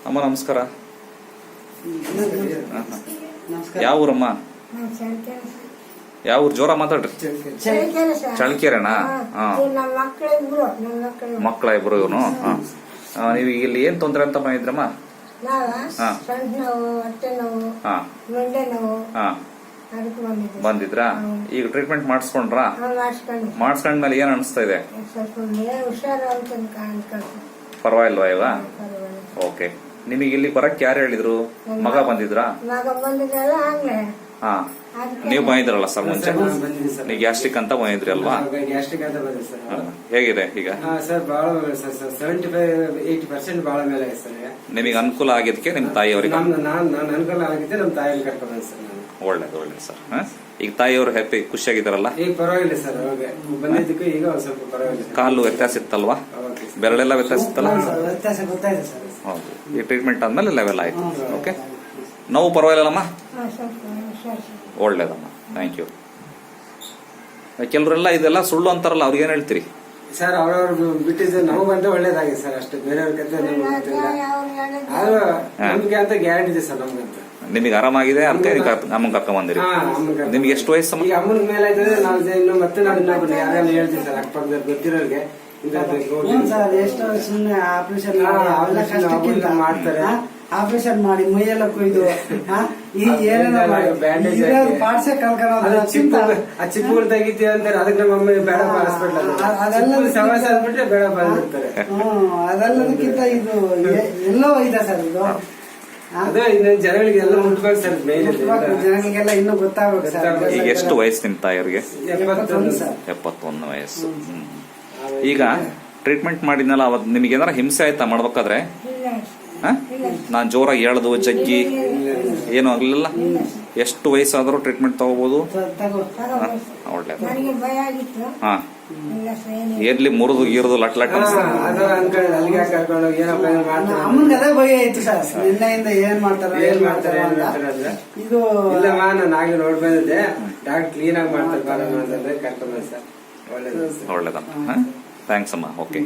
ಅಮ್ಮ ನಮಸ್ಕಾರ. ಯಾವ ಊರಮ್ಮ? ಯಾವ ಊರು? ಜೋರ ಮಾತಾಡ್ರಿ. ಚಳ್ಳಕೆರೆನಾ? ಮಕ್ಕಳ ಇಬ್ರು ಇವನು. ನೀವು ಇಲ್ಲಿ ಏನ್ ತೊಂದ್ರೆ ಅಂತ ಬಂದಿದ್ರಮ್ಮ? ಬಂದಿದ್ರಾ? ಈಗ ಟ್ರೀಟ್ಮೆಂಟ್ ಮಾಡಿಸ್ಕೊಂಡ್ರಾ? ಮಾಡಿಸ್ಕೊಂಡ್ಮೇಲೆ ಏನ್ ಅನಿಸ್ತಾ ಇದೆ? ಪರವಾಗಿಲ್ವಾ ಇವ? ಓಕೆ. ನಿಮಗೆ ಇಲ್ಲಿ ಬರಕ್ ಯಾರು ಹೇಳಿದ್ರು? ಮಗ ಬಂದಿದ್ರಾ? ಹಾ, ನೀವು ಬಂದಿದ್ರಲ್ಲ ಸರ್ ಮುಂಚೆ? ನೀವು ಗ್ಯಾಸ್ಟ್ರಿಕ್ ಅಂತ ಬಂದಿದ್ರಿ ಅಲ್ವಾ? ಹೇಗಿದೆ ಈಗ? ನಿಮಗೆ ಅನುಕೂಲ ಆಗಿದ್ದಕ್ಕೆ ನಿಮ್ ತಾಯಿಯವರಿಗೆ ಒಳ್ಳೇದು ಒಳ್ಳೇದು ಸರ್. ಈಗ ತಾಯಿಯವರು ಹ್ಯಾಪಿ ಖುಷಿಯಾಗಿದ್ದಾರಲ್ಲ? ಪರವಾಗಿಲ್ಲ ಸರ್, ಬಂದಿದ್ದಕ್ಕೆ ಈಗ ಸ್ವಲ್ಪ ಪರವಾಗಿಲ್ಲ. ಕಾಲು ವ್ಯತ್ಯಾಸ ಇತ್ತಲ್ವಾ? ಬೆರಳೆಲ್ಲ ವ್ಯತ್ಯಾಸ ಇತ್ತಲ್ಲ? ಹೌದು. ಈ ಟ್ರೀಟ್ಮೆಂಟ್ ಆದ್ಮೇಲೆ ಲೆವೆಲ್ ಆಯ್ತು. ಓಕೆ, ನೋವು ಪರವಾಗಿಲ್ಲಮ್ಮ? ಒಳ್ಳೇದಮ್ಮ, ಥ್ಯಾಂಕ್ ಯು. ಕೆಲವರೆಲ್ಲ ಇದೆಲ್ಲ ಸುಳ್ಳು ಅಂತಾರಲ್ಲ, ಅವ್ರಿಗೆ ಏನ್ ಹೇಳ್ತೀರಿ? ಸರ್ ಅವ್ರವ್ರು ಬಿಟ್ಟಿದ್ದು ನಾವು ಬಂದ್ರೆ ಒಳ್ಳೇದಾಗಿದೆ ಸರ್, ಅಷ್ಟೇ. ಬೇರೆಯವ್ರ ನಮ್ಗೆ ಅಂತ ಗ್ಯಾರಂಟಿ ಇದೆ ಸರ್ ನಮ್ಗಂತ. ನಿಮಗೆ ಆರಾಮಾಗಿದೆ ಅದಕ್ಕೆ ಅಮ್ಮನ್ ಕರ್ಕೊಂಡ್ ಬಂದಿರಿ. ನಿಮ್ಗೆ ಎಷ್ಟು ವಯಸ್ಸಮ್ಮ? ಈಗ ಅಮ್ಮನ ಮೇಲೆ ಆಯ್ತದೆ ನಾವು ಇನ್ನು ಮತ್ತೆ ನಾವು ಇನ್ನೊಬ್ರು ಯಾರು ಹೇಳ್ತೀವಿ ಸರ್, ಅಕ್ಕಪಕ್ಕದಲ್ಲಿ ಗೊತ್ತಿರೋರಿಗೆ ಸುಮ್ಮನೆ ಆಪರೇಷನ್ ಮಾಡ್ತಾರೆ. ಆಪರೇಷನ್ ಮಾಡಿ ಮೈಯೆಲ್ಲ ಕೊಯ್ದು ಪಾರ್ಸೆ ಆ ಚಿಪ್ಪುಗಳು ತೆಗಿತೀವಿ ಅಂತಾರೆ, ಅದಕ್ಕೆ ನಮ್ಮ ಅಮ್ಮ ಬೇಡ ಹಾಸ್ಪಿಟಲ್ ಸಮಸ್ಯೆ ಅಂದ್ಬಿಟ್ರೆ ಬೇಡ ಬಂದಿರ್ತಾರೆ. ಅದೆಲ್ಲದಕ್ಕಿಂತ ಇದು ಎಲ್ಲೋ ಇದೆ ಸರ್. ಇದು ಅದೇ ಇನ್ನು ಜನಗಳಿಗೆ ಎಲ್ಲ ಮುಟ್ಬೇಕು ಸರ್, ಜನಗಳಿಗೆಲ್ಲ ಇನ್ನೂ ಗೊತ್ತಾಗಬೇಕು ಸರ್. ಈಗ ಎಷ್ಟು ವಯಸ್ಸು ನಿಮ್ ತಾಯಿಯವ್ರಿಗೆ? 71 ವಯಸ್ಸು. ಈಗ ಟ್ರೀಟ್ಮೆಂಟ್ ಮಾಡಿದ್ನಲ್ಲ, ಅವತ್ತು ನಿಮಗೆ ಏನಾರ ಹಿಂಸೆ ಆಯ್ತಾ ಮಾಡ್ಬೇಕಾದ್ರೆ? ನಾನ್ ಜೋರಾಗಿ ಹೇಳ್ದು ಜಗ್ಗಿ ಏನು ಆಗ್ಲಿಲ್ಲ? ಎಷ್ಟು ವಯಸ್ಸಾದ್ರೂ ಟ್ರೀಟ್ಮೆಂಟ್ ತಗೋಬಹುದು? ಒಳ್ಳೇದು. ಹಾ, ಎಲ್ಲಿ ಮುರಿದು ಗೀರುದು ಲಟ್ ಲಟ್ ಅಮ್ಮನ್ಗೆಲ್ಲ ಭಯ ಆಯ್ತು ಸರ್. ನಿನ್ನೆಯಿಂದ ಏನ್ ಮಾಡ್ತಾರೆ ಇದು ಇಲ್ಲಮ್ಮ, ನಾನು ಆಗಿ ನೋಡ್ ಬಂದಿದ್ದೆ. ಡಾಕ್ಟರ್ ಕ್ಲೀನ್ ಆಗಿ ಮಾಡ್ತಾರೆ ಕರ್ಕೊಂಡ್ ಸರ್. ಒಳ್ಳೇದಮ್ಮ. ಥ್ಯಾಂಕ್ಸ್ ಅಮ್ಮ. ಓಕೆ.